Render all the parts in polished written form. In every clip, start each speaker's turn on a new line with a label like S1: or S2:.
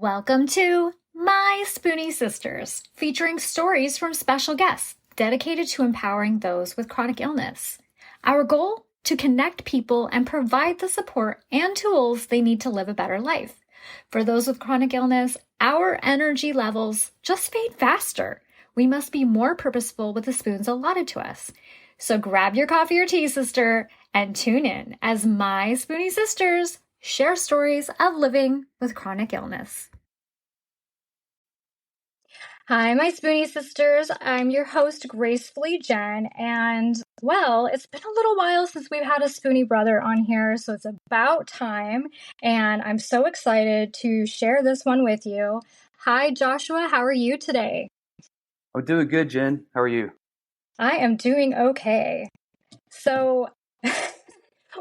S1: Welcome to My Spoonie Sisters, featuring stories from special guests dedicated to empowering those with chronic illness. Our goal? To connect people and provide the support and tools they need to live a better life. For those with chronic illness, our energy levels just fade faster. We must be more purposeful with the spoons allotted to us. So grab your coffee or tea, sister, and tune in as My Spoonie Sisters share stories of living with chronic illness. Hi, my Spoonie Sisters. I'm your host, Gracefully Jen, and well, it's been a little while since we've had a Spoonie brother on here, so it's about time, and I'm so excited to share this one with you. Hi, Joshua. How are you today?
S2: I'm doing good, Jen. How are you?
S1: I am doing okay. So,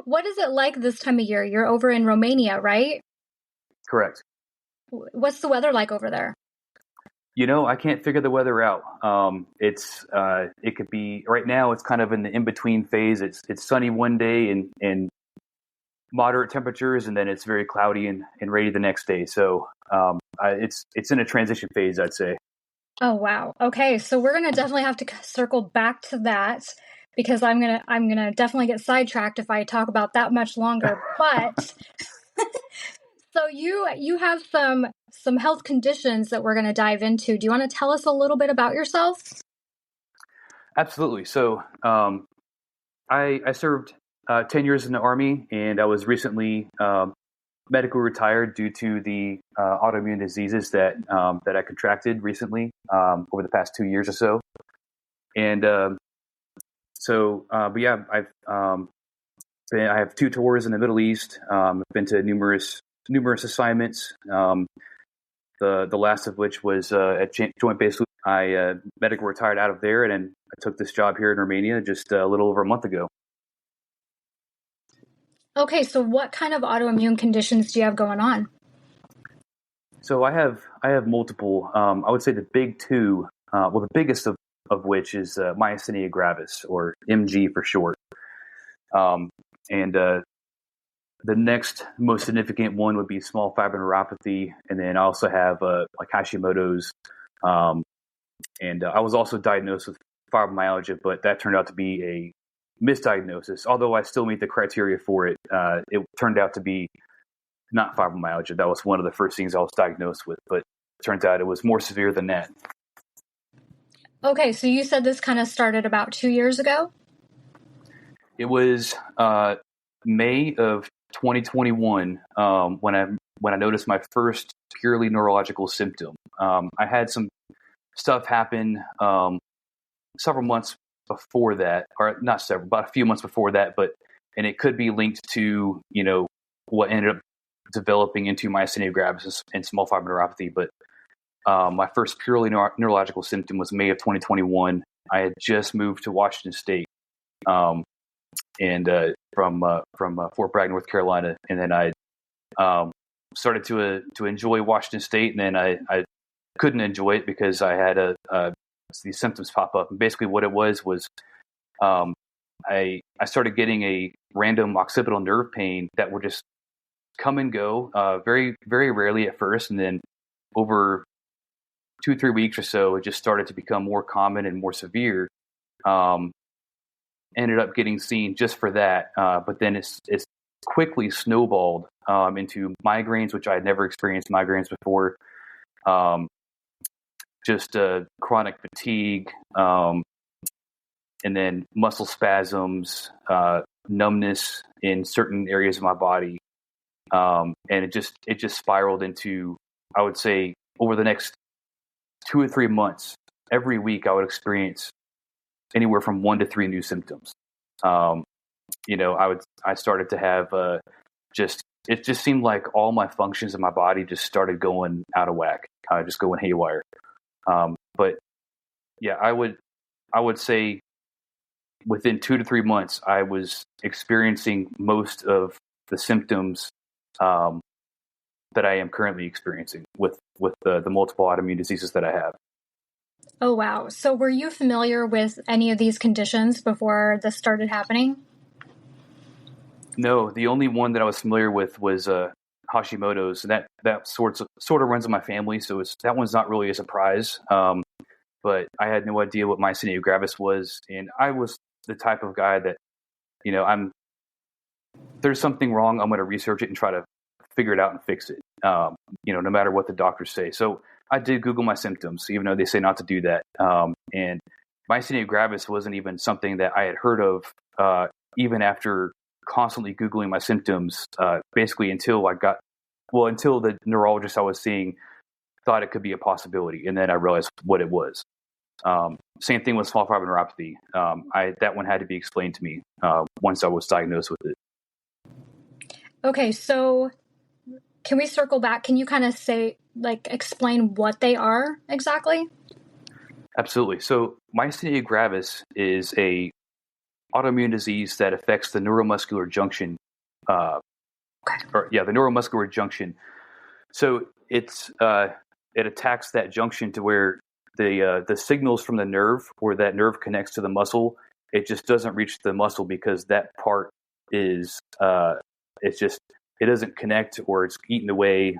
S1: what is it like this time of year? You're over in Romania, right?
S2: Correct.
S1: What's the weather like over there?
S2: You know, I can't figure the weather out. It could be right now. It's kind of in the in-between phase. It's sunny one day and moderate temperatures, and then it's very cloudy and rainy the next day. So it's in a transition phase, I'd say.
S1: Oh wow. Okay, so we're gonna definitely have to circle back to that because I'm gonna definitely get sidetracked if I talk about that much longer. But so you have some health conditions that we're going to dive into. Do you want to tell us a little bit about yourself?
S2: Absolutely. So I served 10 years in the Army, and I was recently medically retired due to the autoimmune diseases that I contracted recently over the past 2 years or so. And but yeah, I have 2 tours in the Middle East. I've been to numerous assignments. The last of which was at Joint Base. I medically retired out of there, and then I took this job here in Romania just a little over a month ago.
S1: Okay, so what kind of autoimmune conditions do you have going on?
S2: So I have multiple. I would say the big two. The biggest of which is Myasthenia Gravis, or MG for short. The next most significant one would be small fiber neuropathy, and then I also have like Hashimoto's, and I was also diagnosed with fibromyalgia, but that turned out to be a misdiagnosis. Although I still meet the criteria for it, it turned out to be not fibromyalgia. That was one of the first things I was diagnosed with, but it turns out it was more severe than that.
S1: Okay, so you said this kind of started about 2 years ago?
S2: It was May of 2021 when I noticed my first purely neurological symptom. I had some stuff happen several months before that, or not several, about a few months before that, and it could be linked to what ended up developing into myasthenia gravis and small fiber neuropathy. But my first purely neurological symptom was May of 2021. I had just moved to Washington State. From Fort Bragg, North Carolina, and then I started to enjoy Washington State, and then I couldn't enjoy it because I had these symptoms pop up. And basically, what it was I started getting a random occipital nerve pain that would just come and go, very very rarely at first, and then over 2-3 weeks or so, it just started to become more common and more severe. Ended up getting seen just for that, but then it's quickly snowballed into migraines, which I had never experienced migraines before. Just chronic fatigue, and then muscle spasms, numbness in certain areas of my body, and it just spiraled into, I would say, over the next 2 or 3 months, every week I would experience anywhere from 1 to 3 new symptoms. I started to have it just seemed like all my functions in my body just started going out of whack, just going haywire. But yeah, I would say within 2 to 3 months, I was experiencing most of the symptoms that I am currently experiencing with the multiple autoimmune diseases that I have.
S1: Oh, wow. So were you familiar with any of these conditions before this started happening?
S2: No, the only one that I was familiar with was Hashimoto's, and that sort of runs in my family, so that one's not really a surprise. But I had no idea what myasthenia gravis was, and I was the type of guy that, there's something wrong, I'm going to research it and try to figure it out and fix it. No matter what the doctors say. So I did Google my symptoms, even though they say not to do that. And myasthenia gravis wasn't even something that I had heard of, even after constantly Googling my symptoms, basically until the neurologist I was seeing thought it could be a possibility. And then I realized what it was. Same thing with small fiber neuropathy. That one had to be explained to me once I was diagnosed with it.
S1: Okay, so can we circle back? Can you kind of explain what they are exactly?
S2: Absolutely. So myasthenia gravis is a autoimmune disease that affects the neuromuscular junction. The neuromuscular junction. So it attacks that junction to where the signals from the nerve, where that nerve connects to the muscle, it just doesn't reach the muscle because that part is it doesn't connect, or it's eaten away.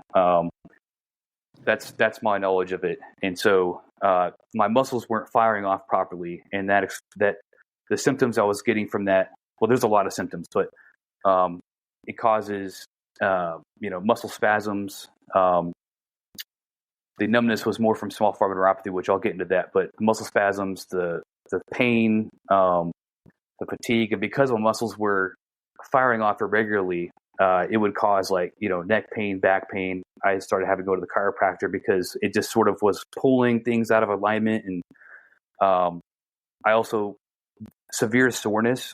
S2: That's my knowledge of it. And so my muscles weren't firing off properly, and that the symptoms I was getting from that. Well, there's a lot of symptoms, but it causes muscle spasms. The numbness was more from small fiber neuropathy, which I'll get into that. But the muscle spasms, the pain, the fatigue, and because my muscles were firing off irregularly, it would cause neck pain, back pain. I started having to go to the chiropractor because it just sort of was pulling things out of alignment. And I also severe soreness,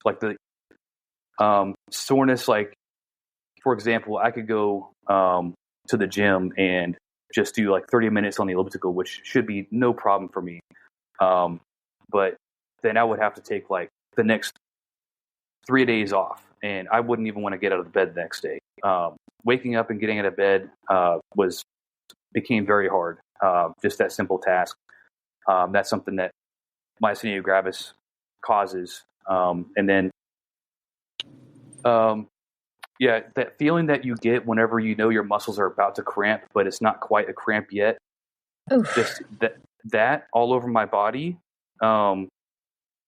S2: soreness, for example, I could go to the gym and just do 30 minutes on the elliptical, which should be no problem for me. But then I would have to take the next 3 days off, and I wouldn't even want to get out of the bed the next day. Waking up and getting out of bed became very hard. Just that simple task. That's something that myasthenia gravis causes. And then, that feeling that you get whenever your muscles are about to cramp, but it's not quite a cramp yet.
S1: Oof. Just
S2: that all over my body.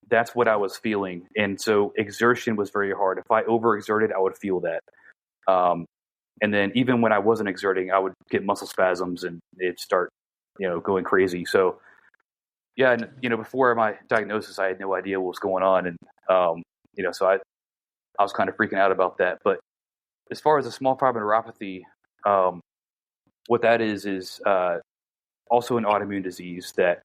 S2: That's what I was feeling. And so exertion was very hard. If I overexerted, I would feel that. And then even when I wasn't exerting, I would get muscle spasms and it'd start, going crazy. So, yeah, and, before my diagnosis, I had no idea what was going on. And, so I was kind of freaking out about that. But as far as the small fiber neuropathy, what that is also an autoimmune disease that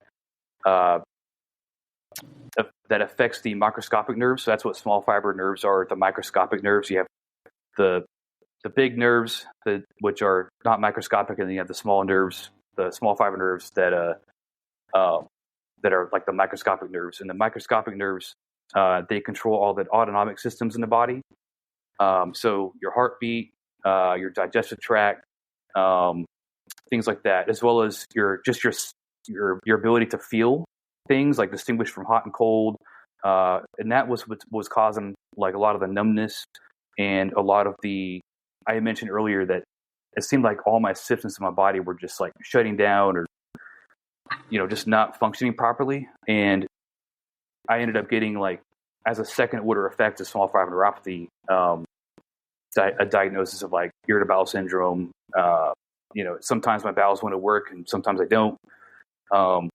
S2: affects the microscopic nerves. So that's what small fiber nerves are, the microscopic nerves. You have the big nerves, which are not microscopic, and then you have the small nerves, the small fiber nerves that are like the microscopic nerves. And the microscopic nerves, they control all the autonomic systems in the body. So your heartbeat, your digestive tract, things like that, as well as your ability to feel things, like distinguish from hot and cold. And that was what was causing a lot of the numbness and a lot of I mentioned earlier that it seemed like all my systems in my body were just shutting down or, just not functioning properly. And I ended up getting as a second order effect of small fiber neuropathy, a diagnosis of irritable bowel syndrome. Sometimes my bowels want to work and sometimes I don't. But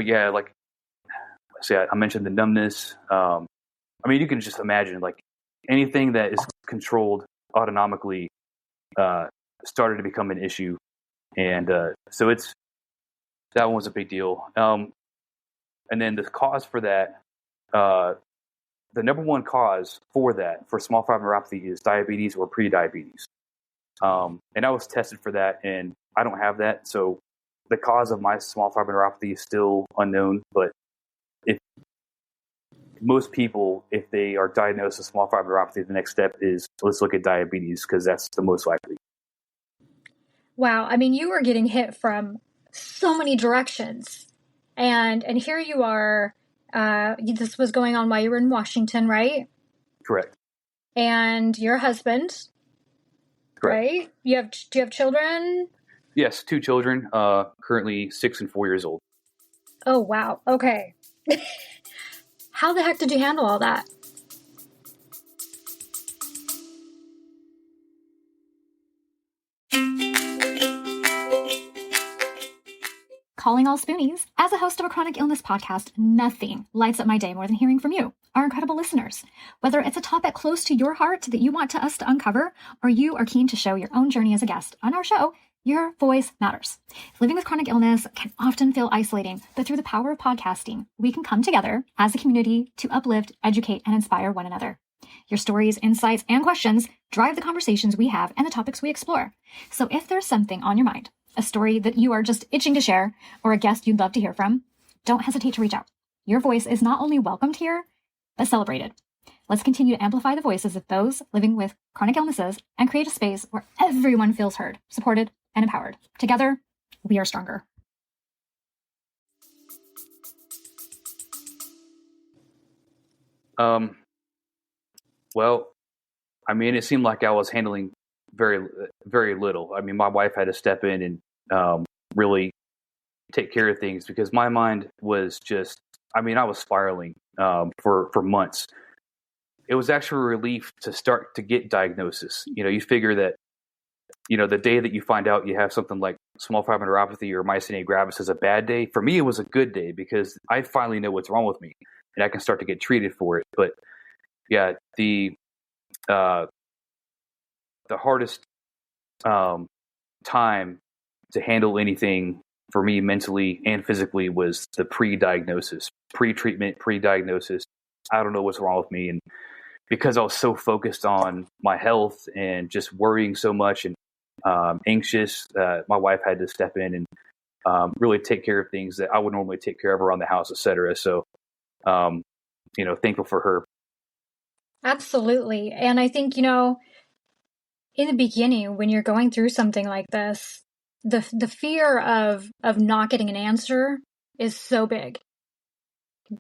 S2: yeah, I mentioned the numbness. You can just imagine anything that is controlled autonomically started to become an issue. And so that one was a big deal. And then the cause for that, the number one cause for small fiber neuropathy is diabetes or prediabetes. And I was tested for that, and I don't have that. So the cause of my small fiber neuropathy is still unknown. But if most people, if they are diagnosed with small fiber neuropathy, the next step is let's look at diabetes because that's the most likely.
S1: Wow. You were getting hit from so many directions. And here you are. This was going on while you were in Washington, right?
S2: Correct.
S1: And your husband
S2: Correct.
S1: right? Do you have children?
S2: Yes, 2 children, currently 6 and 4 years old.
S1: Oh, wow. Okay. How the heck did you handle all that? Calling all Spoonies. As a host of a chronic illness podcast, nothing lights up my day more than hearing from you, our incredible listeners. Whether it's a topic close to your heart that you want us to uncover, or you are keen to show your own journey as a guest on our show, your voice matters. Living with chronic illness can often feel isolating, but through the power of podcasting, we can come together as a community to uplift, educate, and inspire one another. Your stories, insights, and questions drive the conversations we have and the topics we explore. So if there's something on your mind, a story that you are just itching to share, or a guest you'd love to hear from, don't hesitate to reach out. Your voice is not only welcomed here, but celebrated. Let's continue to amplify the voices of those living with chronic illnesses and create a space where everyone feels heard, supported, and empowered. Together, we are stronger.
S2: Well, I mean, it seemed like I was handling very, very little. I mean, my wife had to step in and really take care of things because my mind was just, I mean, I was spiraling for months. It was actually a relief to start to get diagnosis. You know, you figure that, you know, the day that you find out you have something like small fiber neuropathy or myasthenia gravis is a bad day. For me, it was a good day because I finally know what's wrong with me and I can start to get treated for it. But yeah, the hardest time to handle anything for me mentally and physically was the pre-diagnosis, pre-treatment, pre-diagnosis. I don't know what's wrong with me. And because I was so focused on my health and just worrying so much and anxious, my wife had to step in and really take care of things that I would normally take care of around the house, etc. So, you know, thankful for her.
S1: Absolutely. And I think, you know, in the beginning, when you're going through something like this, the fear of not getting an answer is so big.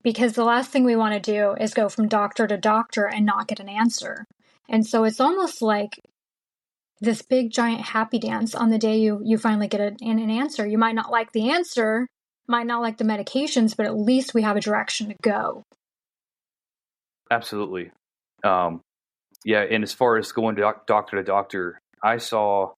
S1: Because the last thing we want to do is go from doctor to doctor and not get an answer. And so it's almost like this big giant happy dance on the day you finally get an answer. You might not like the answer, might not like the medications, but at least we have a direction to go.
S2: Absolutely. Yeah, and as far as going to doctor to doctor, I saw,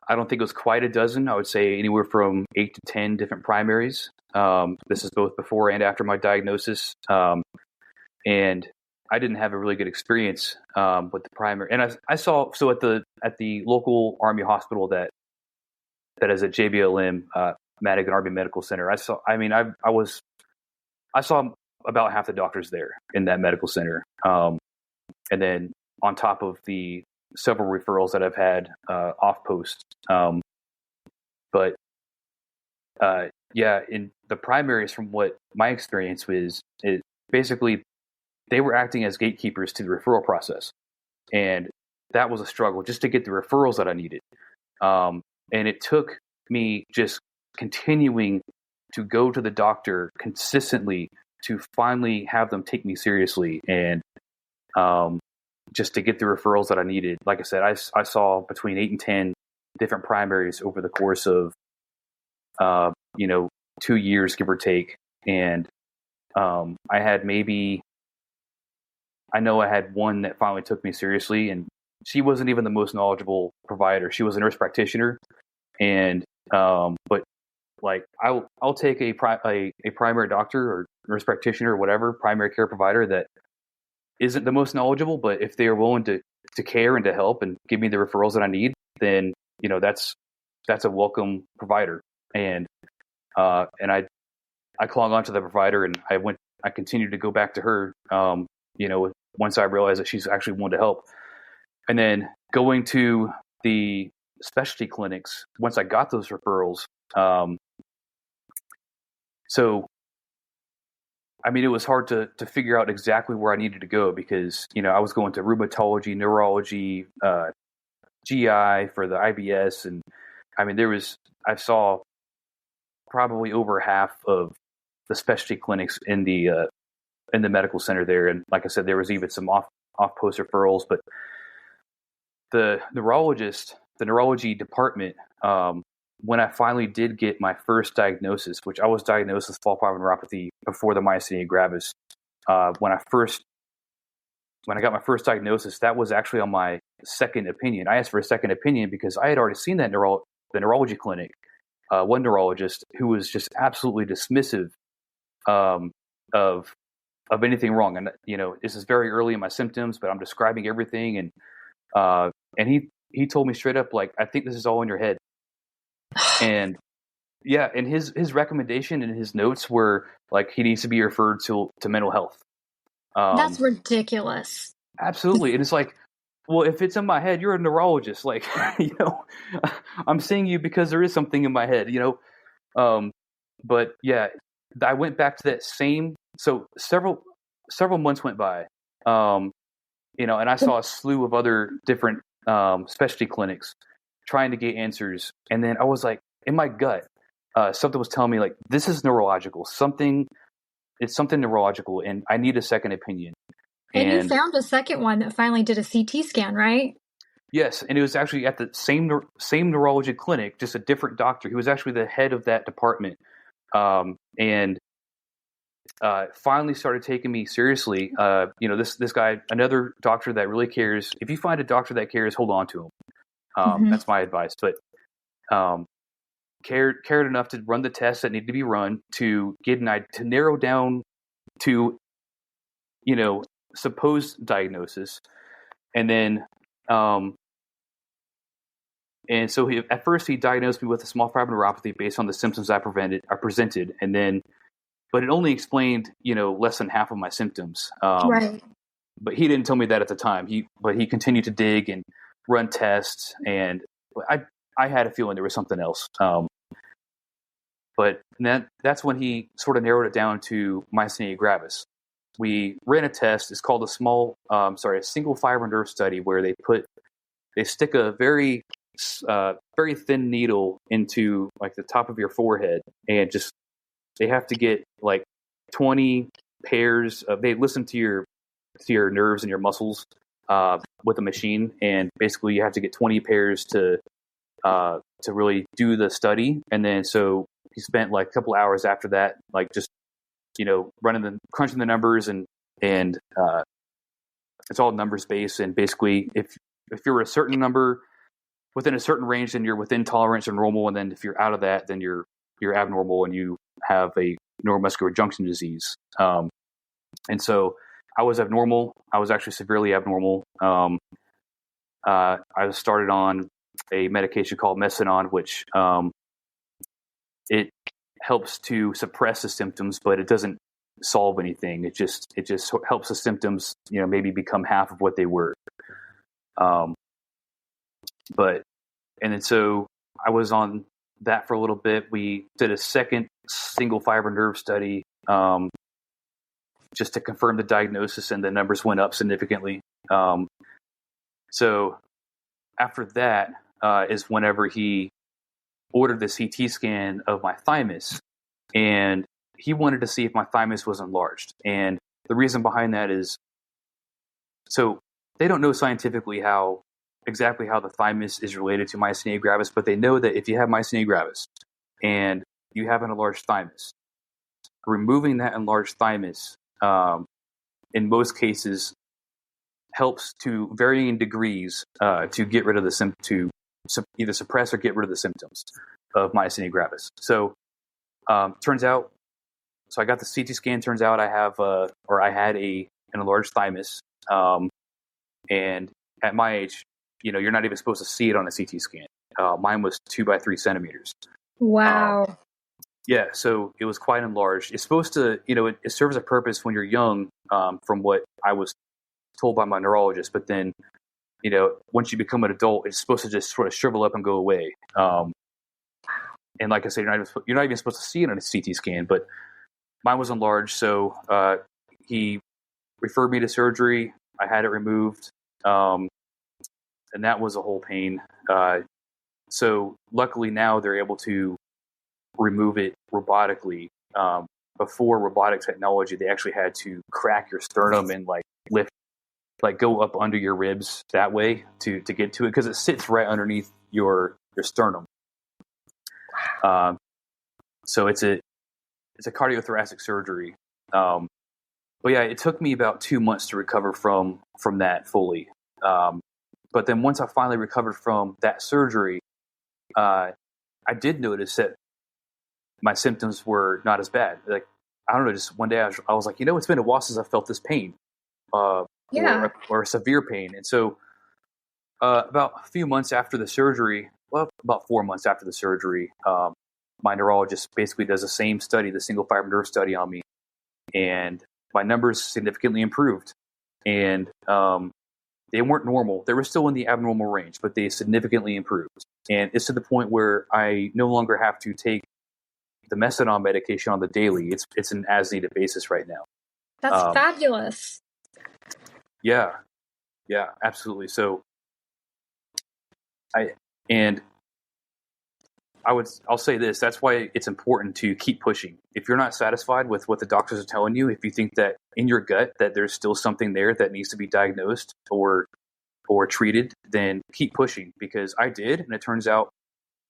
S2: I don't think it was quite a dozen. I would say anywhere from 8 to 10 different primaries. This is both before and after my diagnosis. And I didn't have a really good experience with the primary. And I saw, so at the local Army hospital that is at JBLM, Madigan Army Medical Center, I saw about half the doctors there in that medical center. And then on top of the several referrals that I've had off post. But yeah, in the primaries, from what my experience was, it basically they were acting as gatekeepers to the referral process. And that was a struggle just to get the referrals that I needed. And it took me just continuing to go to the doctor consistently to finally have them take me seriously and just to get the referrals that I needed. Like I said, I saw between 8 and 10 different primaries over the course of, 2 years, give or take. And I had I had one that finally took me seriously, and she wasn't even the most knowledgeable provider. She was a nurse practitioner, and but like I'll take a primary doctor or nurse practitioner or whatever primary care provider that isn't the most knowledgeable, but if they are willing to care and to help and give me the referrals that I need, then that's a welcome provider. And I clung on to the provider, and I continued to go back to her. Once I realized that she's actually willing to help, and then going to the specialty clinics once I got those referrals. So, I mean, it was hard to figure out exactly where I needed to go because, I was going to rheumatology, neurology, GI for the IBS. And I mean, I saw probably over half of the specialty clinics in the medical center there. And like I said, there was even some off post referrals, but the neurology department, when I finally did get my first diagnosis, which I was diagnosed with small fiber neuropathy before the myasthenia gravis. When I got my first diagnosis, that was actually on my second opinion. I asked for a second opinion because I had already seen the neurology clinic, one neurologist who was just absolutely dismissive of anything wrong. And this is very early in my symptoms, but I'm describing everything, and he told me straight up, like, I think this is all in your head. And yeah, and his recommendation and his notes were like he needs to be referred to mental health.
S1: That's ridiculous.
S2: Absolutely. And it's like, well, if it's in my head, you're a neurologist. Like, I'm seeing you because there is something in my head, but yeah, I went back to that same, so several months went by, and I saw a slew of other different specialty clinics trying to get answers. And then I was like, in my gut, something was telling me, like, this is neurological. It's something neurological, and I need a second opinion.
S1: And you found a second one that finally did a CT scan, right?
S2: Yes, and it was actually at the same neurology clinic, just a different doctor. He was actually the head of that department, and finally started taking me seriously. This guy, another doctor that really cares. If you find a doctor that cares, hold on to him. That's my advice. But cared enough to run the tests that need to be run to to narrow down to supposed diagnosis. And then and so at first he diagnosed me with a small fiber neuropathy based on the symptoms I presented, and then but it only explained less than half of my symptoms.
S1: Right.
S2: But he didn't tell me that at the time. He continued to dig and run tests, and I had a feeling there was something else. But that's when he sort of narrowed it down to myasthenia gravis. We ran a test. It's called a single fiber nerve study, where they stick a very thin needle into like the top of your forehead, and just they have to get like 20 pairs of. They listen to your nerves and your muscles with a machine, and basically you have to get 20 pairs to really do the study. And then so he spent like a couple hours after that, like just crunching the numbers, and it's all numbers based. And basically, if you're a certain number within a certain range, then you're within tolerance or normal. And then if you're out of that, then you're abnormal and you have a neuromuscular junction disease. And so I was abnormal. I was actually severely abnormal. I was started on a medication called Mesinon, which it helps to suppress the symptoms, but it doesn't solve anything. It just helps the symptoms, maybe become half of what they were. And then so I was on that for a little bit. We did a second single fiber nerve study, just to confirm the diagnosis, and the numbers went up significantly. So after that is whenever he ordered the CT scan of my thymus, and he wanted to see if my thymus was enlarged. And the reason behind that is, so they don't know scientifically exactly how the thymus is related to myasthenia gravis, but they know that if you have myasthenia gravis and you have an enlarged thymus, removing that enlarged thymus in most cases helps to varying degrees to get rid of the to either suppress or get rid of the symptoms of myasthenia gravis. So turns out, so I got the CT scan. Turns out I had an enlarged thymus, and at my age, you're not even supposed to see it on a CT scan. Mine was 2 by 3 centimeters.
S1: Wow.
S2: Yeah, so it was quite enlarged. It's supposed to, it serves a purpose when you're young, from what I was told by my neurologist. But then, once you become an adult, it's supposed to just sort of shrivel up and go away. And like I said, you're not even supposed to see it on a CT scan. But mine was enlarged, so he referred me to surgery. I had it removed, and that was a whole pain. So luckily now they're able to remove it robotically. Before robotic technology, they actually had to crack your sternum and like lift like go up under your ribs that way to get to it, because it sits right underneath your sternum. So it's a cardiothoracic surgery. But yeah, it took me about 2 months to recover from that fully. But then once I finally recovered from that surgery, I did notice that my symptoms were not as bad. Like, I don't know, just one day I was like, it's been a while since I felt this pain, or severe pain. And so about a few months after the surgery, about 4 months after the surgery, my neurologist basically does the same study, the single fiber nerve study on me, and my numbers significantly improved. And they weren't normal. They were still in the abnormal range, but they significantly improved. And it's to the point where I no longer have to take the methadone medication on the daily. It's an as-needed basis right now.
S1: That's fabulous.
S2: Yeah, absolutely. So I'll say this. That's why it's important to keep pushing. If you're not satisfied with what the doctors are telling you, if you think that in your gut that there's still something there that needs to be diagnosed or treated, then keep pushing, because I did. And it turns out,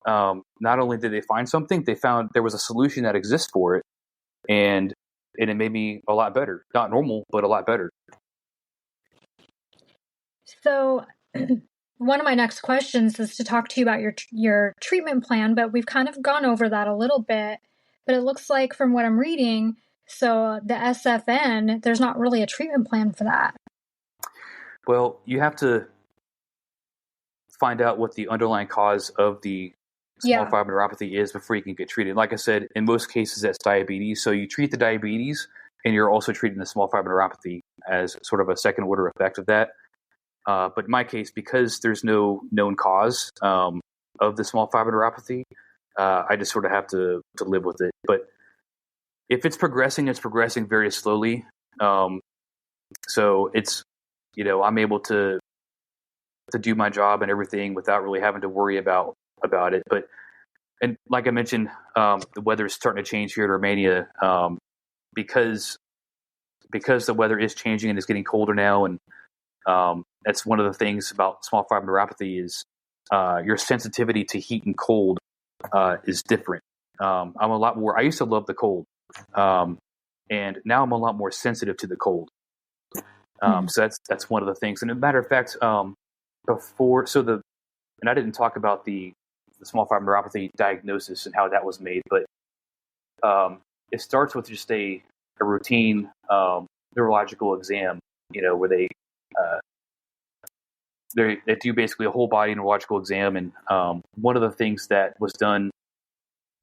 S2: not only did they find something, they found there was a solution that exists for it. And it made me a lot better. Not normal, but a lot better.
S1: So one of my next questions is to talk to you about your treatment plan, but we've kind of gone over that a little bit. But it looks like from what I'm reading, so the SFN, there's not really a treatment plan for that.
S2: Well, you have to find out what the underlying cause of the small fiber neuropathy is before you can get treated. Like I said, in most cases, that's diabetes. So you treat the diabetes, and you're also treating the small fiber neuropathy as sort of a second order effect of that. But in my case, because there's no known cause of the small fiber neuropathy, I just sort of have to live with it. But if it's progressing very slowly. So it's, I'm able to do my job and everything without really having to worry about it. But, and like I mentioned, the weather is starting to change here in Romania, because the weather is changing and it's getting colder now. And that's one of the things about small fiber neuropathy is your sensitivity to heat and cold is different. I'm a lot more. I used to love the cold, and now I'm a lot more sensitive to the cold. So that's one of the things. And as a matter of fact, and I didn't talk about the small fiber neuropathy diagnosis and how that was made, but it starts with just a routine neurological exam, where they do basically a whole body neurological exam. And one of the things that was done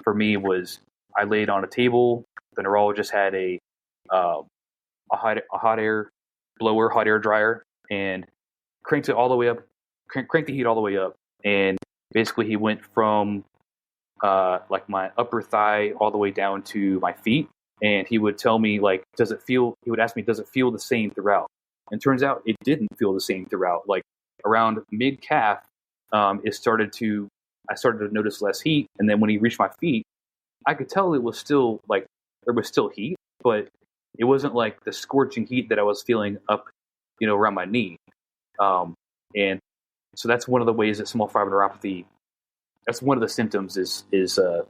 S2: for me was I laid on a table. The neurologist had a hot air blower, hot air dryer, and cranked it all the way up, cranked the heat all the way up. And basically he went from like my upper thigh all the way down to my feet. And he would tell me, he would ask me, does it feel the same throughout? And turns out it didn't feel the same throughout. Like around mid calf, I started to notice less heat. And then when he reached my feet, I could tell it was still there was still heat, but it wasn't like the scorching heat that I was feeling up, around my knee. And so that's one of the ways that small fiber neuropathy, that's one of the symptoms is the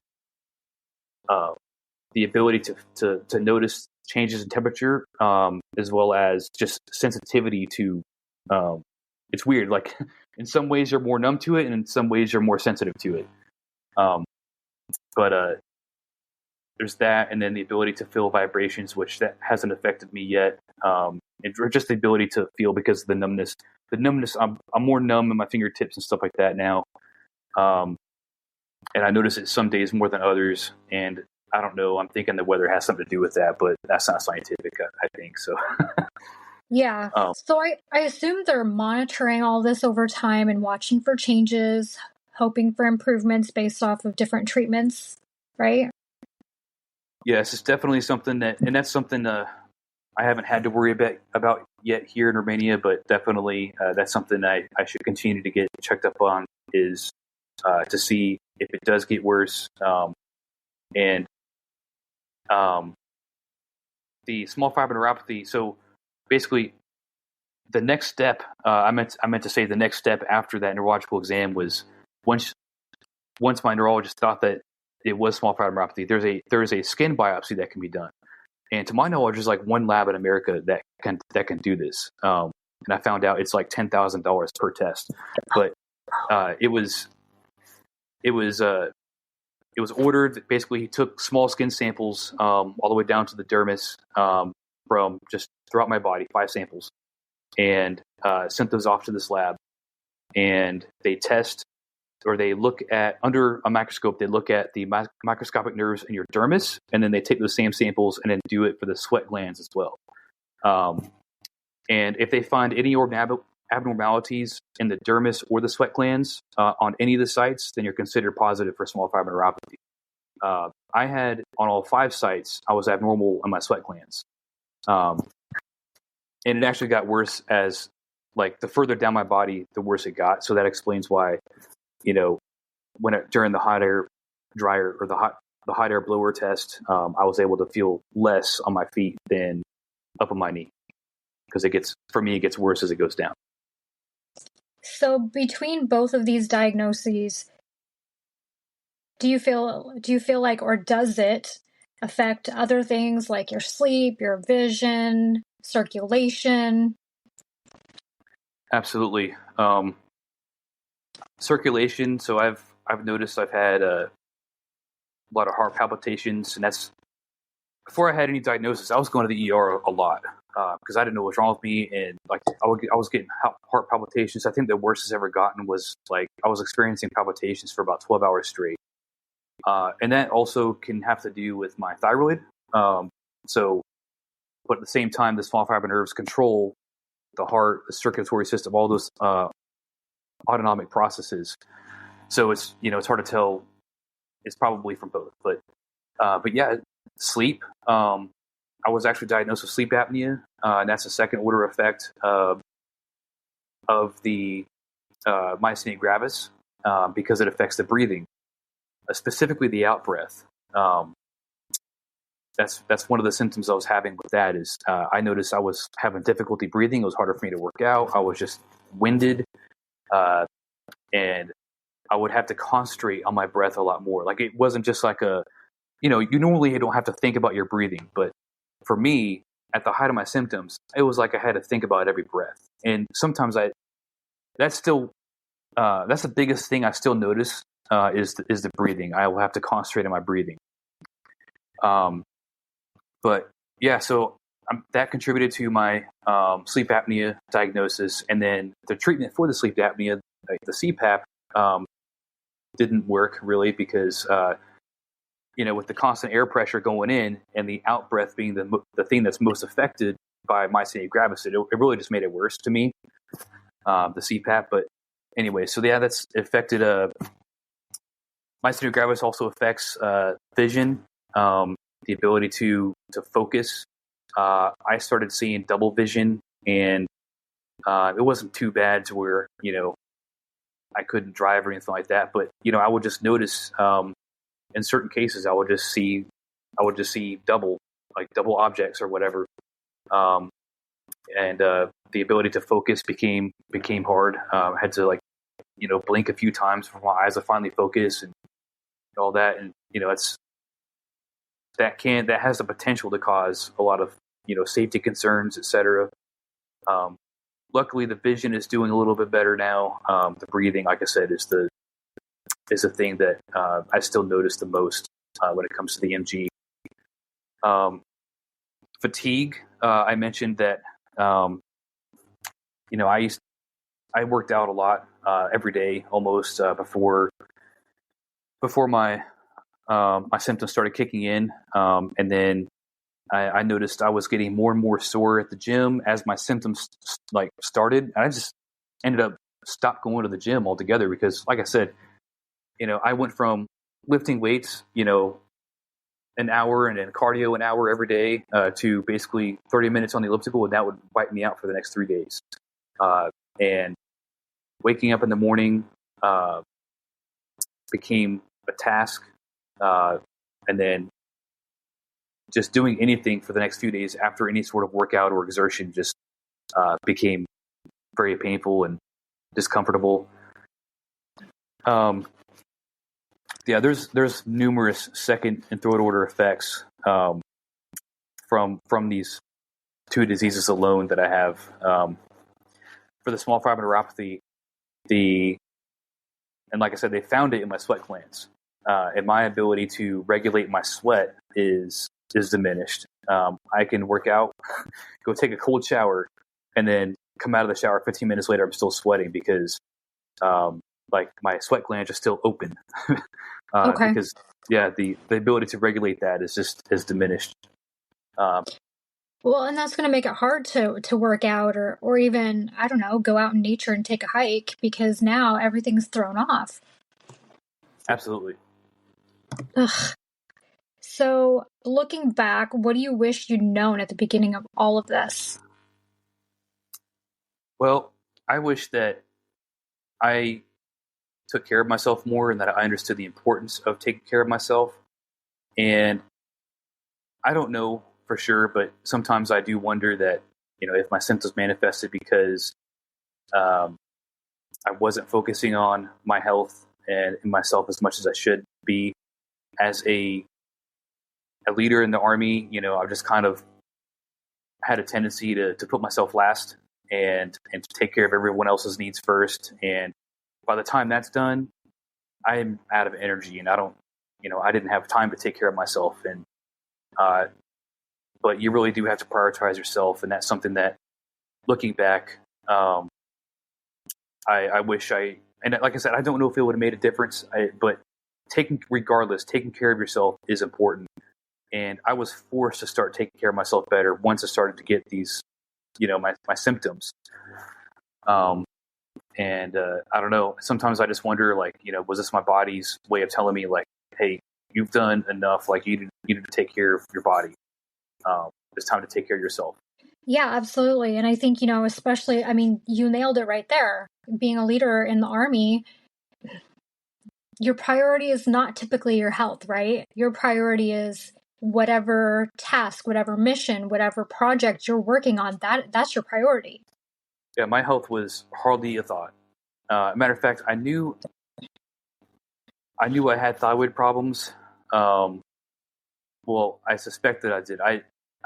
S2: ability to notice changes in temperature, as well as just sensitivity to, it's weird. Like in some ways you're more numb to it, and in some ways you're more sensitive to it. But there's that, and then the ability to feel vibrations, which that hasn't affected me yet. And just the ability to feel because of the numbness. The numbness, I'm more numb in my fingertips and stuff like that now. And I notice it some days more than others. And I don't know, I'm thinking the weather has something to do with that, but that's not scientific, I think. So,
S1: yeah. So I assume they're monitoring all this over time and watching for changes, hoping for improvements based off of different treatments, right?
S2: Yes, it's definitely something that's something I haven't had to worry about yet here in Romania, but definitely that's something I should continue to get checked up on, is to see if it does get worse. And the small fiber neuropathy, so basically the next step, I meant to say the next step after that neurological exam was once my neurologist thought that it was small fiber neuropathy, there's a skin biopsy that can be done. And to my knowledge, there's like one lab in America that can do this. And I found out it's like $10,000 per test. But it was ordered. Basically, he took small skin samples all the way down to the dermis from just throughout my body, 5 samples, and sent those off to this lab. And they test, or they look at, under a microscope, they look at the microscopic nerves in your dermis, and then they take those same samples and then do it for the sweat glands as well. And if they find any abnormalities in the dermis or the sweat glands on any of the sites, then you're considered positive for small fiber neuropathy. I had, on all 5 sites, I was abnormal in my sweat glands. And it actually got worse as, like, the further down my body, the worse it got. So that explains why, during the hot air dryer or the hot air blower test, I was able to feel less on my feet than up on my knee, because it gets worse as it goes down.
S1: So between both of these diagnoses, do you feel like, or does it affect other things like your sleep, your vision, circulation?
S2: Absolutely. Circulation. So I've noticed I've had a lot of heart palpitations, and that's before I had any diagnosis. I was going to the ER a lot because I didn't know what's wrong with me, and like I was getting heart palpitations. I think the worst it's ever gotten was like I was experiencing palpitations for about 12 hours straight, and that also can have to do with my thyroid. But at the same time, the small fiber nerves control the heart, the circulatory system, all those autonomic processes. So it's hard to tell. It's probably from both, but yeah, sleep. I was actually diagnosed with sleep apnea, and that's a second order effect of the myasthenia gravis because it affects the breathing, specifically the out breath. That's one of the symptoms I was having with that is I noticed I was having difficulty breathing. It was harder for me to work out. I was just winded, and I would have to concentrate on my breath a lot more. Like, it wasn't just like you normally don't have to think about your breathing, but for me, at the height of my symptoms, it was like I had to think about every breath. And sometimes that's the biggest thing I still notice is the breathing. I will have to concentrate on my breathing. But yeah, so that contributed to my sleep apnea diagnosis, and then the treatment for the sleep apnea, like the CPAP, didn't work really because with the constant air pressure going in and the out breath being the thing that's most affected by myasthenia gravis, it really just made it worse to me, the CPAP. But anyway, so yeah, that's affected. Myasthenia gravis also affects vision, the ability to focus. I started seeing double vision, and it wasn't too bad to where I couldn't drive or anything like that. But I would just notice in certain cases I would just see double objects or whatever, and the ability to focus became hard. I had to blink a few times for my eyes to finally focus and all that, and that has the potential to cause a lot of safety concerns, etc. Luckily, the vision is doing a little bit better now. The breathing, like I said, is the thing that I still notice the most when it comes to the MG. Fatigue. I mentioned that I worked out a lot every day almost before my symptoms started kicking in, and then I noticed I was getting more and more sore at the gym as my symptoms started, and I just ended up stopped going to the gym altogether because, like I said, I went from lifting weights, an hour and then cardio an hour every day to basically 30 minutes on the elliptical, and that would wipe me out for the next 3 days. And waking up in the morning became a task, and then just doing anything for the next few days after any sort of workout or exertion just became very painful and discomfortable. Yeah, there's numerous second and third order effects from these two diseases alone that I have. For the small fiber neuropathy, and like I said, they found it in my sweat glands, and my ability to regulate my sweat is diminished. I can work out, go take a cold shower, and then come out of the shower 15 minutes later, I'm still sweating because like my sweat glands are still open.
S1: Okay.
S2: Because the ability to regulate that is diminished.
S1: Well, and that's going to make it hard to work out or even, I don't know, go out in nature and take a hike because now everything's thrown off.
S2: Absolutely.
S1: Ugh. So, looking back, what do you wish you'd known at the beginning of all of this?
S2: Well, I wish that I took care of myself more and that I understood the importance of taking care of myself. And I don't know for sure, but sometimes I do wonder that, if my symptoms manifested because I wasn't focusing on my health and myself as much as I should be. As a leader in the Army, I've just kind of had a tendency to put myself last and to take care of everyone else's needs first. And by the time that's done, I'm out of energy and I didn't have time to take care of myself. And, but you really do have to prioritize yourself. And that's something that, looking back, I wish and like I said, I don't know if it would have made a difference, but taking care of yourself is important. And I was forced to start taking care of myself better once I started to get these, my symptoms. And I don't know, sometimes I just wonder, was this my body's way of telling me, hey, you've done enough, you need to take care of your body. It's time to take care of yourself.
S1: Yeah, absolutely. And I think, especially, you nailed it right there. Being a leader in the Army, your priority is not typically your health, right? Your priority is whatever task, whatever mission, whatever project you're working on, that's your priority.
S2: Yeah, my health was hardly a thought. Matter of fact, I knew I had thyroid problems. Well, I suspected I did. I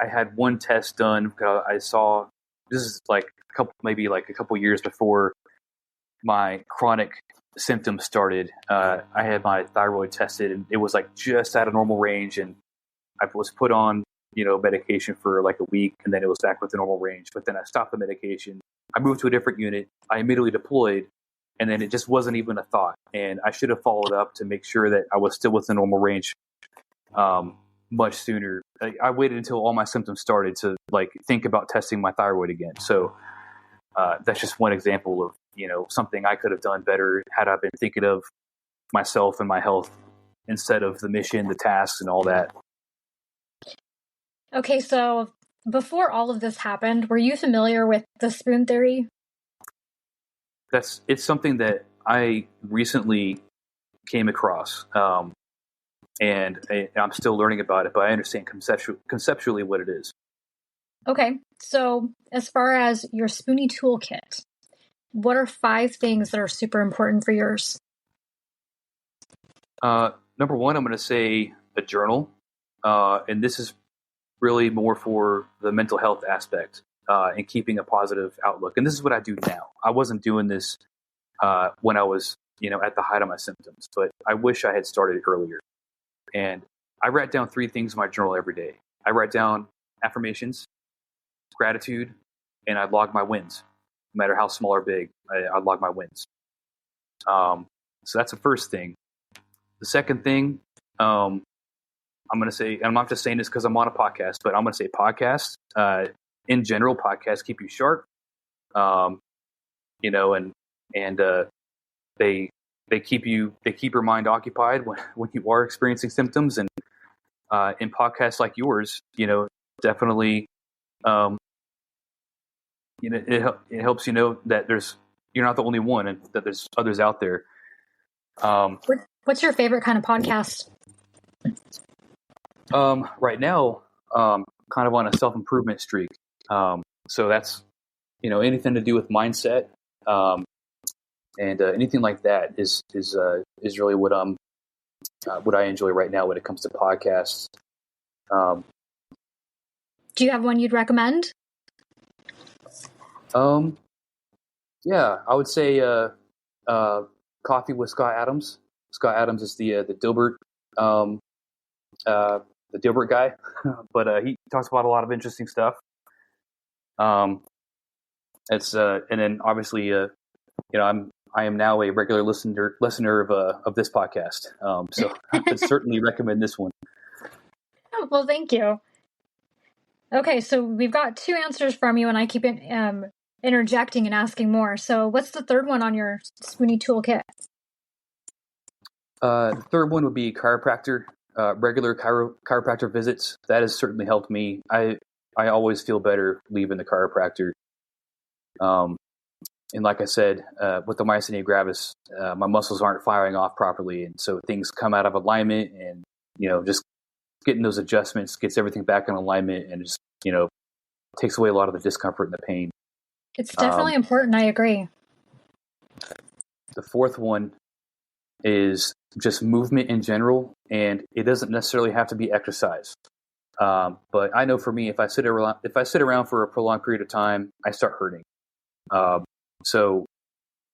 S2: had one test done because I saw, this is a couple years before my chronic symptoms started. I had my thyroid tested and it was just out of normal range, and I was put on medication for a week, and then it was back with the normal range. But then I stopped the medication. I moved to a different unit. I immediately deployed, and then it just wasn't even a thought. And I should have followed up to make sure that I was still within normal range much sooner. I waited until all my symptoms started to think about testing my thyroid again. So that's just one example of something I could have done better had I been thinking of myself and my health instead of the mission, the tasks, and all that.
S1: Okay, so before all of this happened, were you familiar with the spoon theory?
S2: It's something that I recently came across, and I'm still learning about it, but I understand conceptually what it is.
S1: Okay, so as far as your Spoonie toolkit, what are 5 things that are super important for yours?
S2: Number one, I'm going to say a journal, and this is really more for the mental health aspect and keeping a positive outlook. And this is what I do now. I wasn't doing this when I was, at the height of my symptoms, but I wish I had started earlier. And I write down 3 things in my journal every day. I write down affirmations, gratitude, and I log my wins. No matter how small or big, I log my wins. So that's the first thing. The second thing, I'm going to say, and I'm not just saying this because I'm on a podcast, but I'm going to say podcasts. In general, podcasts keep you sharp, and they keep your mind occupied when you are experiencing symptoms. And in podcasts like yours, definitely, it helps that you're not the only one, and that there's others out there.
S1: What's your favorite kind of podcast?
S2: Right now, kind of on a self-improvement streak. So that's anything to do with mindset, and anything like that is really what I enjoy right now when it comes to podcasts.
S1: Do you have one you'd recommend?
S2: Yeah, I would say Coffee with Scott Adams. Scott Adams is the Dilbert the Dilbert guy, but he talks about a lot of interesting stuff. It's and then obviously I am now a regular listener of this podcast. So I would certainly recommend this one.
S1: Well, thank you. Okay, so we've got 2 answers from you, and I keep interjecting and asking more. So what's the third one on your Spoonie toolkit?
S2: The third one would be chiropractor, regular chiropractor visits. That has certainly helped me. I always feel better leaving the chiropractor. And like I said, with the myasthenia gravis, my muscles aren't firing off properly, and so things come out of alignment, and just getting those adjustments gets everything back in alignment, and just takes away a lot of the discomfort and the pain.
S1: It's definitely important. I agree.
S2: The fourth one is just movement in general, and it doesn't necessarily have to be exercise. But I know for me, if I sit around for a prolonged period of time, I start hurting. So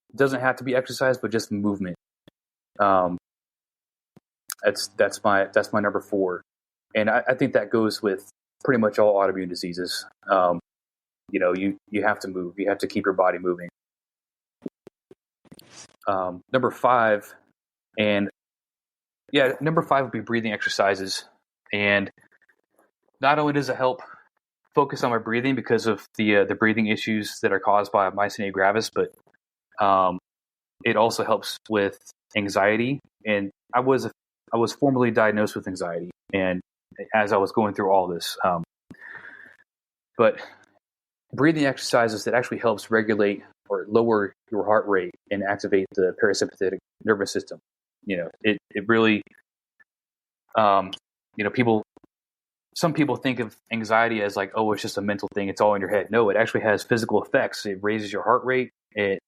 S2: it doesn't have to be exercise, but just movement. That's my number 4, and I think that goes with pretty much all autoimmune diseases. You have to move. You have to keep your body moving. Number 5, number 5 would be breathing exercises. And not only does it help focus on my breathing because of the breathing issues that are caused by myasthenia gravis, but it also helps with anxiety. And I was formally diagnosed with anxiety, and as I was going through all this, but breathing exercises that actually helps regulate or lower your heart rate and activate the parasympathetic nervous system. It really, some people think of anxiety as like, oh, it's just a mental thing. It's all in your head. No, it actually has physical effects. It raises your heart rate. It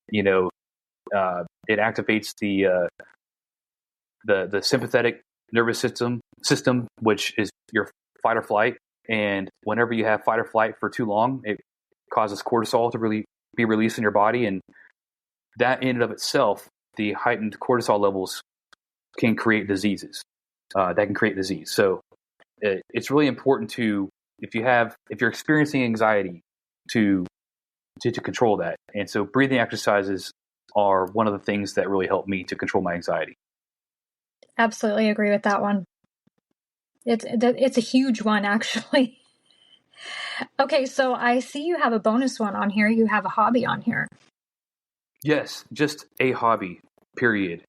S2: activates the sympathetic nervous system, which is your fight or flight. And whenever you have fight or flight for too long, it causes cortisol to really be released in your body. And that in and of itself, the heightened cortisol levels can create diseases. So it's really important to, if you're experiencing anxiety, to control that. And so breathing exercises are one of the things that really help me to control my anxiety.
S1: Absolutely agree with that one. It's a huge one, actually. Okay, so I see you have a bonus one on here. You have a hobby on here.
S2: Yes, just a hobby, period.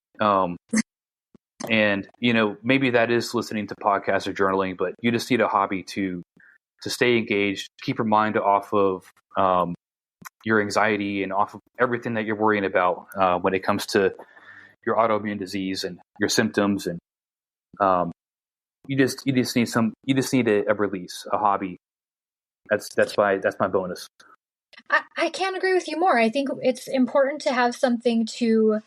S2: And maybe that is listening to podcasts or journaling, but you just need a hobby to stay engaged, keep your mind off of your anxiety and off of everything that you're worrying about when it comes to your autoimmune disease and your symptoms. And you just need a release, a hobby. That's my bonus.
S1: I can't agree with you more. I think it's important to have something to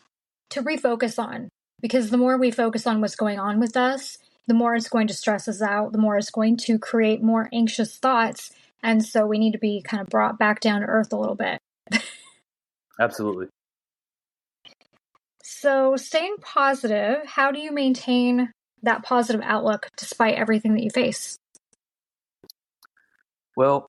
S1: refocus on, because the more we focus on what's going on with us, the more it's going to stress us out, the more it's going to create more anxious thoughts. And so we need to be kind of brought back down to earth a little bit.
S2: Absolutely.
S1: So staying positive, how do you maintain that positive outlook despite everything that you face?
S2: Well,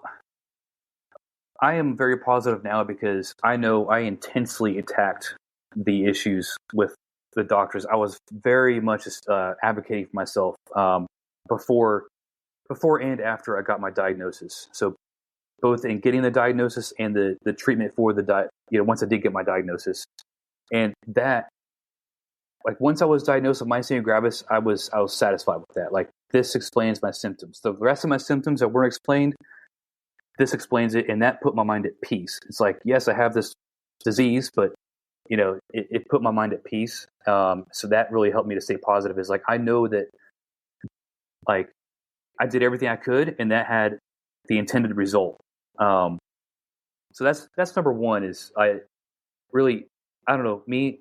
S2: I am very positive now because I know I intensely attacked the issues with the doctors. I was very much advocating for myself before and after I got my diagnosis. So both in getting the diagnosis and the treatment for once I did get my diagnosis. And that, like, once I was diagnosed with myasthenia gravis, I was satisfied with that. Like, this explains my symptoms. The rest of my symptoms that weren't explained, this explains it, and that put my mind at peace. It's like, yes, I have this disease, but it put my mind at peace. So that really helped me to stay positive. Is like, I know that, like, I did everything I could, and that had the intended result. So that's number one. Is I don't know, me.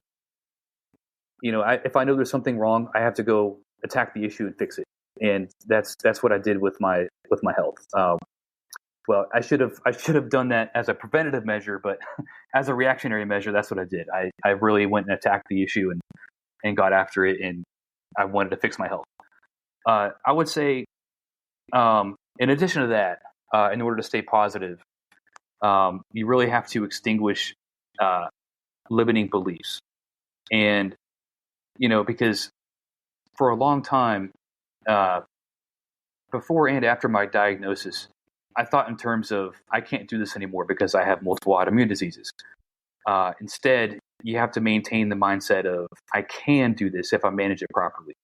S2: If I know there's something wrong, I have to go attack the issue and fix it. And that's what I did with my health. Well, I should have done that as a preventative measure, but as a reactionary measure, that's what I did. I really went and attacked the issue and got after it, and I wanted to fix my health. I would say, in addition to that, in order to stay positive, you really have to extinguish limiting beliefs. And, because for a long time, before and after my diagnosis, I thought in terms of, I can't do this anymore because I have multiple autoimmune diseases. Instead, you have to maintain the mindset of, I can do this if I manage it properly.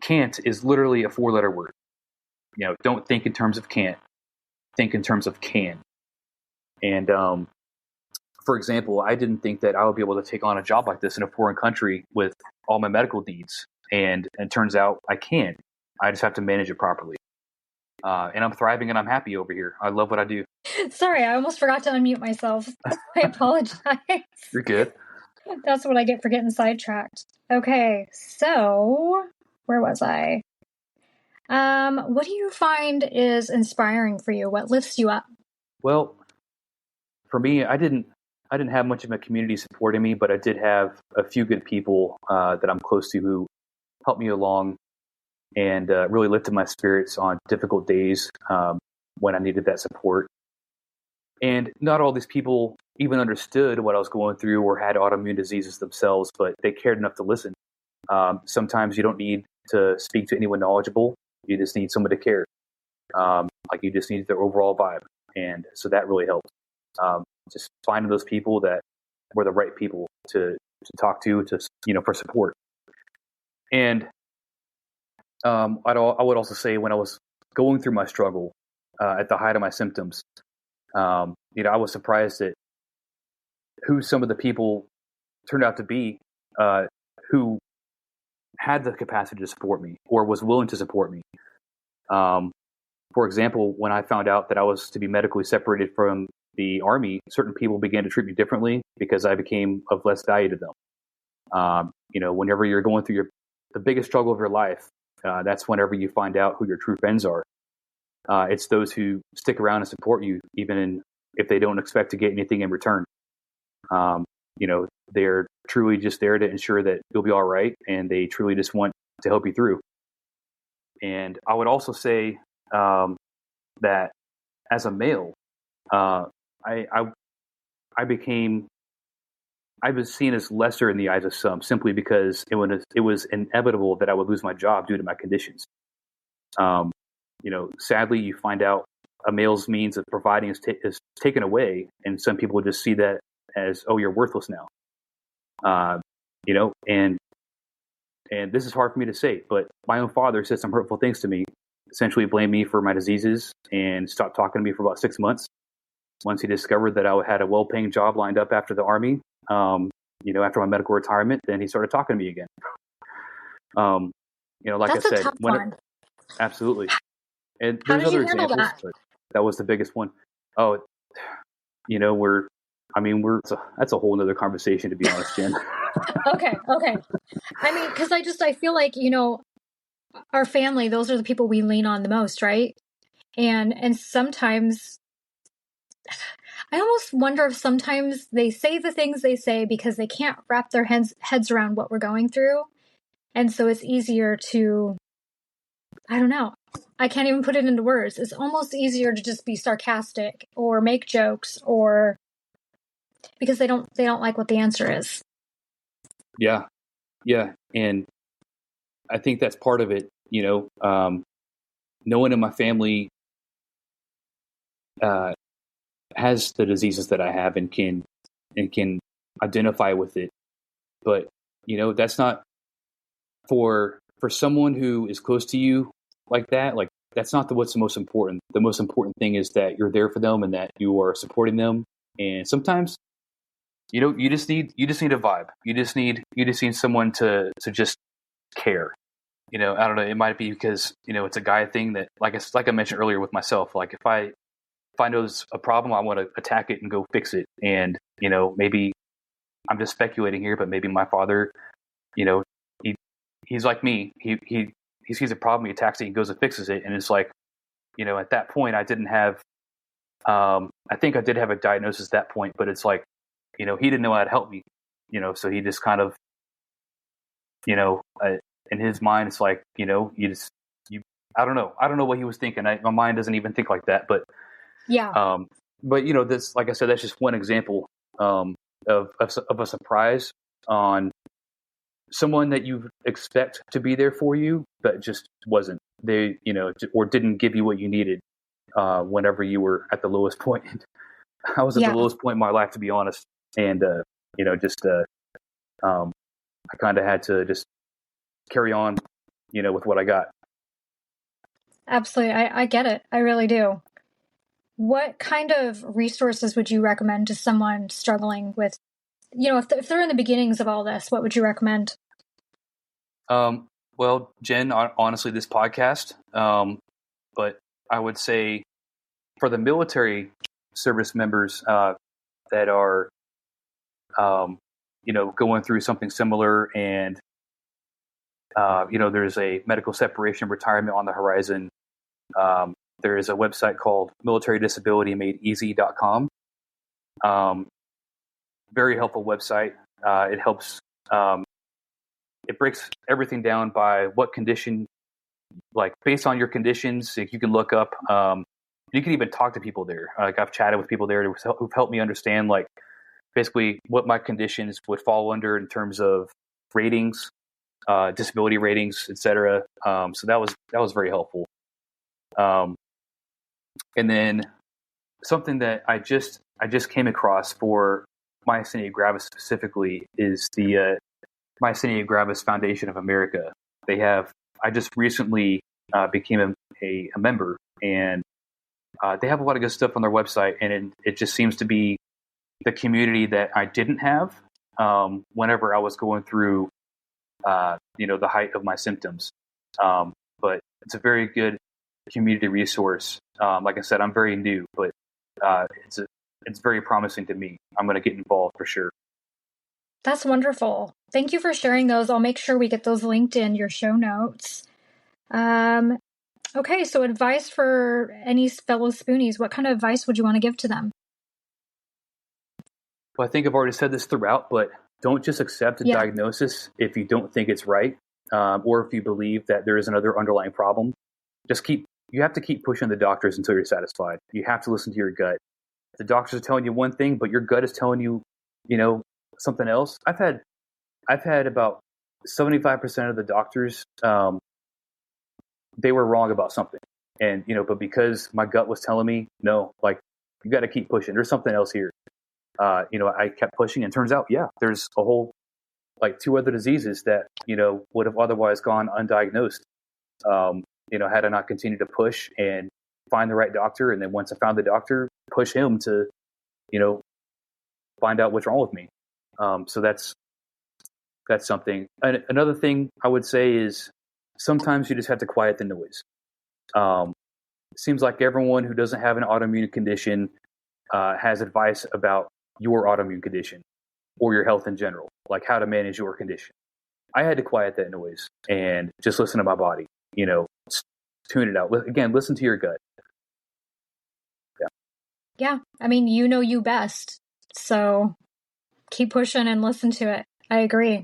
S2: Can't is literally a 4-letter word. Don't think in terms of can't, think in terms of can. And, for example, I didn't think that I would be able to take on a job like this in a foreign country with all my medical needs. And it turns out I can. I just have to manage it properly. And I'm thriving and I'm happy over here. I love what I do.
S1: Sorry, I almost forgot to unmute myself. I apologize.
S2: You're good.
S1: That's what I get for getting sidetracked. Okay, so where was I? What do you find is inspiring for you? What lifts you up?
S2: Well, for me, I didn't have much of a community supporting me, but I did have a few good people that I'm close to who helped me along and really lifted my spirits on difficult days when I needed that support. And not all these people even understood what I was going through or had autoimmune diseases themselves, but they cared enough to listen. Sometimes you don't need to speak to anyone knowledgeable. You just need someone to care. You just need their overall vibe. And so that really helped. Just finding those people that were the right people to talk to for support. And I would also say when I was going through my struggle at the height of my symptoms, I was surprised at who some of the people turned out to be who had the capacity to support me or was willing to support me. For example, when I found out that I was to be medically separated from the Army, certain people began to treat me differently because I became of less value to them. Whenever you're going through the biggest struggle of your life, that's whenever you find out who your true friends are. It's those who stick around and support you, even if they don't expect to get anything in return. They're truly just there to ensure that you'll be all right, and they truly just want to help you through. And I would also say that as a male, I was seen as lesser in the eyes of some simply because it was inevitable that I would lose my job due to my conditions. Sadly, you find out a male's means of providing is taken away, and some people just see that as, oh, you're worthless now. And this is hard for me to say, but my own father said some hurtful things to me, essentially blamed me for my diseases and stopped talking to me for about 6 months. Once he discovered that I had a well-paying job lined up after the Army, after my medical retirement, then he started talking to me again. Like
S1: That's
S2: I said,
S1: a tough one.
S2: Absolutely. And
S1: How
S2: there's
S1: did you
S2: other
S1: handle
S2: examples,
S1: that?
S2: but that was the biggest one. Oh, that's a whole nother conversation, to be honest, Jen.
S1: Okay. Because I feel like, our family, those are the people we lean on the most, right? And sometimes I almost wonder if sometimes they say the things they say because they can't wrap their heads around what we're going through. And so it's easier to, I don't know. I can't even put it into words. It's almost easier to just be sarcastic or make jokes or because they don't like what the answer is.
S2: Yeah. And I think that's part of it. No one in my family has the diseases that I have and can identify with it. But, that's not for someone who is close to you like that. Like, that's not what's the most important. The most important thing is that you're there for them and that you are supporting them. And sometimes, you just need a vibe. You just need someone to just care. I don't know. It might be because, it's a guy thing that, like I mentioned earlier with myself, like if I if I know it's a problem, I want to attack it and go fix it. And, maybe I'm just speculating here, but maybe my father, he's like me. He sees a problem, he attacks it, he goes and fixes it. And it's like, at that point I didn't have, I think I did have a diagnosis at that point, but it's like, he didn't know how to help me, so he just kind of, in his mind, it's like, I don't know. I don't know what he was thinking. My mind doesn't even think like that, but
S1: Yeah.
S2: This, like I said, that's just one example, of a surprise on someone that you expect to be there for you, but just wasn't. They, or didn't give you what you needed, whenever you were at the lowest point. I was at the lowest point in my life, to be honest. And, I kind of had to just carry on, with what I got.
S1: Absolutely. I get it. I really do. What kind of resources would you recommend to someone struggling with, if they're in the beginnings of all this, what would you recommend?
S2: Well, Jen, honestly, this podcast, but I would say for the military service members, that are, going through something similar, and, there's a medical separation retirement on the horizon. There is a website called militarydisabilitymadeeasy.com. Very helpful website. It helps, it breaks everything down by what condition, like based on your conditions. You can look up, you can even talk to people there. Like I've chatted with people there who've helped me understand, like, basically what my conditions would fall under in terms of ratings, disability ratings, etc. So that was very helpful. And then something that I just came across for Myasthenia Gravis specifically is the Myasthenia Gravis Foundation of America. I just recently became a member, and they have a lot of good stuff on their website, and it just seems to be the community that I didn't have whenever I was going through, the height of my symptoms. But it's a very good community resource. Like I said, I'm very new, but it's very promising to me. I'm going to get involved for sure.
S1: That's wonderful. Thank you for sharing those. I'll make sure we get those linked in your show notes. Okay, so advice for any fellow Spoonies. What kind of advice would you want to give to them?
S2: Well, I think I've already said this throughout, but don't just accept a diagnosis if you don't think it's right, or if you believe that there is another underlying problem. You have to keep pushing the doctors until you're satisfied. You have to listen to your gut. The doctors are telling you one thing, but your gut is telling you, something else. I've had about 75% of the doctors, they were wrong about something. And, but because my gut was telling me, no, like, you got to keep pushing. There's something else here. I kept pushing, and turns out, there's a whole, like, 2 other diseases that, would have otherwise gone undiagnosed. Had I not continued to push and find the right doctor. And then once I found the doctor, push him to, find out what's wrong with me. So that's something. And another thing I would say is sometimes you just have to quiet the noise. It seems like everyone who doesn't have an autoimmune condition has advice about your autoimmune condition or your health in general, like how to manage your condition. I had to quiet that noise and just listen to my body, tune it out. Again, listen to your gut.
S1: Yeah. I mean, you best. So keep pushing and listen to it. I agree.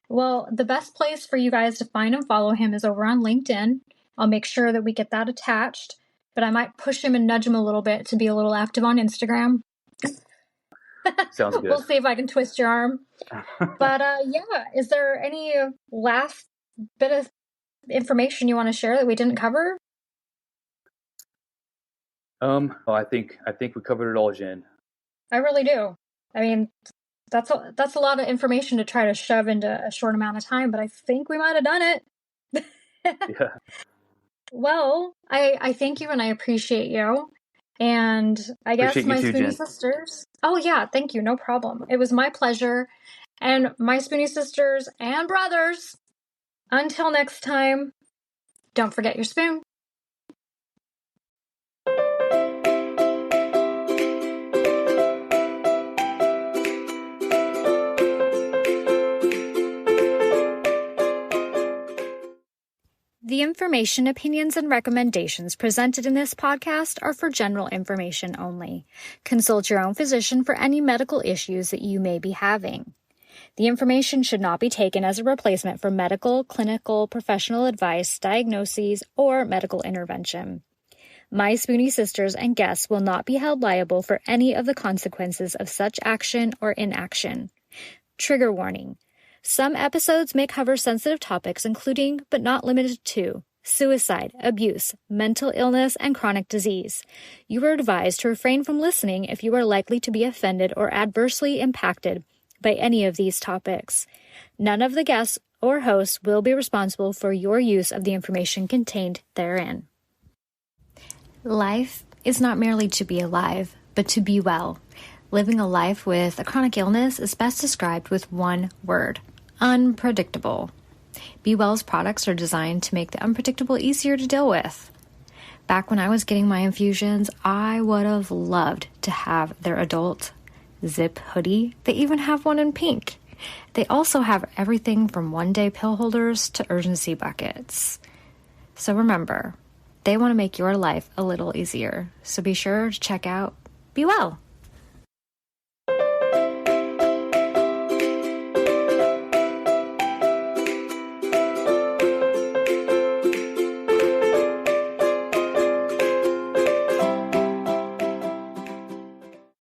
S1: Well, the best place for you guys to find and follow him is over on LinkedIn. I'll make sure that we get that attached, but I might push him and nudge him a little bit to be a little active on Instagram.
S2: Sounds good.
S1: We'll see if I can twist your arm. But is there any last bit of information you want to share that we didn't cover?
S2: I think we covered it all, Jen.
S1: I really do. I mean, that's a lot of information to try to shove into a short amount of time, but I think we might have done it.
S2: Yeah.
S1: Well, I thank you and I appreciate you. And I guess my Spoonie sisters. Oh yeah, thank you. No problem. It was my pleasure. And my Spoonie sisters and brothers, until next time, don't forget your spoon. information, opinions, and recommendations presented in this podcast are for general information only. Consult your own physician for any medical issues that you may be having. The information should not be taken as a replacement for medical, clinical, professional advice, diagnoses, or medical intervention. My Spoonie Sisters and guests will not be held liable for any of the consequences of such action or inaction. Trigger warning. Some episodes may cover sensitive topics including, but not limited to, suicide, abuse, mental illness, and chronic disease. You are advised to refrain from listening if you are likely to be offended or adversely impacted by any of these topics. None of the guests or hosts will be responsible for your use of the information contained therein. Life is not merely to be alive, but to be well. Living a life with a chronic illness is best described with one word: unpredictable. Be Well's products are designed to make the unpredictable easier to deal with. Back when I was getting my infusions, I would have loved to have their adult zip hoodie. They even have one in pink. They also have everything from one-day pill holders to urgency buckets. So remember, they want to make your life a little easier. So be sure to check out Be Well.